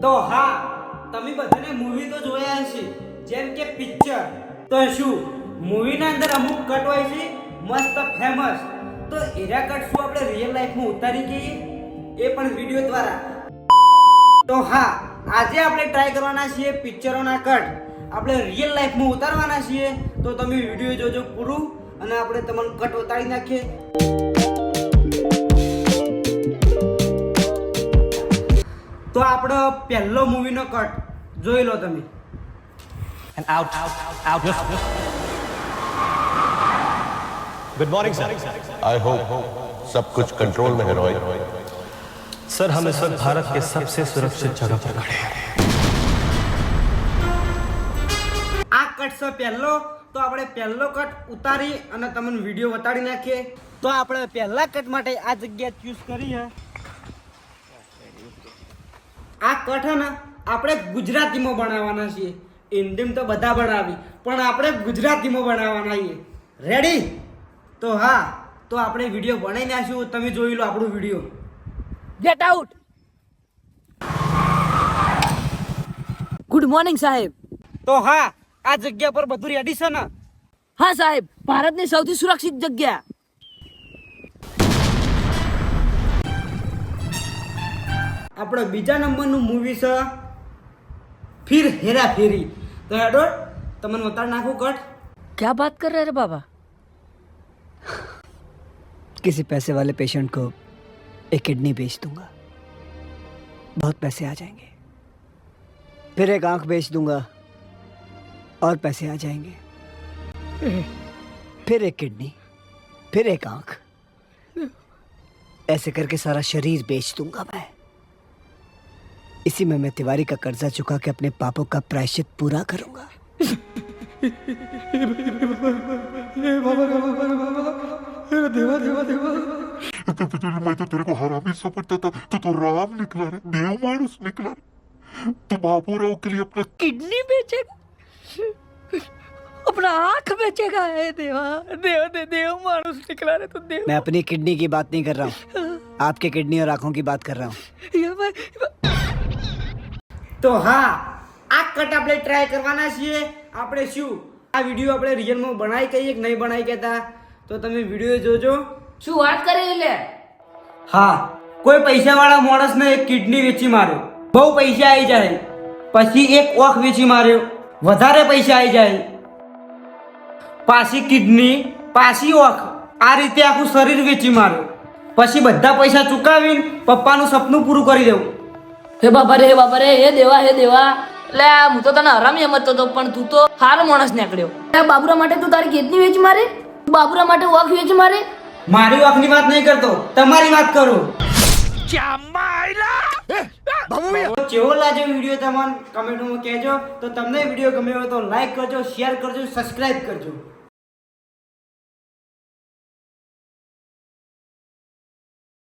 તો હા, તમે બધાને મૂવી તો જોયા હશે, જેમ કે પિક્ચર. તો શું મૂવીના અંદર અમુક કટ હોય છે મસ્ત ફેમસ, તો એરા કટ શું આપણે રિયલ લાઈફમાં ઉતારી ગઈએ એ પણ વિડીયો દ્વારા. તો હા, આજે આપણે ટ્રાય કરવાના છીએ પિક્ચરોના કટ આપણે રિયલ લાઈફમાં ઉતારવાના છીએ. તો તમે વિડીયો જોજો પૂરું અને આપણે તમને કટ ઉતારી નાખીએ. તો આપણો પહેલો મૂવીનો કટ જોઈ લો તમે. And out. Good morning, sir. I hope सब कुछ कंट्रोल में है रॉय. सर, हम इस वक्त भारत के सबसे सुरक्षित जगह पर खड़े हैं. આ કટ છે પહેલો, તો આપણે પહેલો કટ ઉતારી અને તમને વિડીયો બતાડી નાખીએ. તો આપણે પહેલા કટ માટે આ જગ્યા ચૂઝ કરી છે. આ કટ છે ને આપણે ગુજરાતીમાં બનાવવાના છીએ. હિન્દીમાં તો બધા બનાવી, પણ આપણે ગુજરાતીમાં બનાવવાના છીએ. રેડી? તો હા, તો આપણે વિડીયો બનાવી નાખ્યું. તમે જોઈ લો આપણો video. Get out! Good morning સાહેબ. તો હા, આ જગ્યા પર બધું રેડી છે ને? હા સાહેબ, ભારતની સૌથી સુરક્ષિત જગ્યા. આપણો બીજા નંબરનું મૂવી છે ફિર હેરા ફેરી. તો હેડો તમને ઉતાર નાખું કટ. क्या बात कर रहे हैं बाबा? किसी पैसे वाले पेशेंट को एक किडनी बेच दूंगा, बहुत पैसे आ जाएंगे. फिर एक आंख बेच दूंगा और पैसे आ जाएंगे. फिर एक किडनी, फिर एक आंख, ऐसे करके सारा शरीर बेच दूंगा मैं. इसी में मैं तिवारी का कर्जा चुका के अपने पापों का प्रायश्चित पूरा करूंगा. मैं तो तेरे को हरामी समझता था, तू तो राम निकला रे, देव मानुस निकला रे. तू बाबूराव के लिए अपना किडनी बेचेगा, अपना आंख बेचेगा. है देवा, देव दे देव मानुस निकला रे तो देव. मैं अपनी किडनी की बात नहीं कर रहा हूँ, आपके किडनी और आंखों की बात कर रहा हूँ. તો હા, આ કટ આપણે ટ્રાય કરવાના છીએ. આપણે શું આ વિડીયો આપણે રિયલમાં બનાવી કહીએ કે નહીં બનાવી કહેતા, તો તમે વિડીયો જોજો. શું વાત કરે એટલે? હા, કોઈ પૈસાવાળા માણસને એક કિડની વેચી માર્યો, બહુ પૈસા આવી જાય. પછી એક ઓખ વેચી માર્યો, વધારે પૈસા આવી જાય. પાછી કિડની, પાછી ઓખ, આ રીતે આખું શરીર વેચી માર્યો. પછી બધા પૈસા ચૂકવીને પપ્પાનું સપનું પૂરું કરી દેવું. હે બાબા રે, હે બાબા રે, હે દેવા, હે દેવા. એટલે હું તો તને હરામી સમજતો હતો, પણ તું તો સારો માણસ નીકળ્યો. બાબુરા માટે તું તારી કિડની વેચી મારે, બાબુરા માટે ઓખ વેચી મારે. મારી ઓખની વાત નહીં કરતો, તમારી વાત કરું. કેવો લાગ્યો વિડીયો તમને કમેન્ટમાં કહેજો. તો તમને વિડીયો ગમ્યો હોય તો લાઈક કરજો, શેર કરજો, સબસ્ક્રાઇબ કરજો.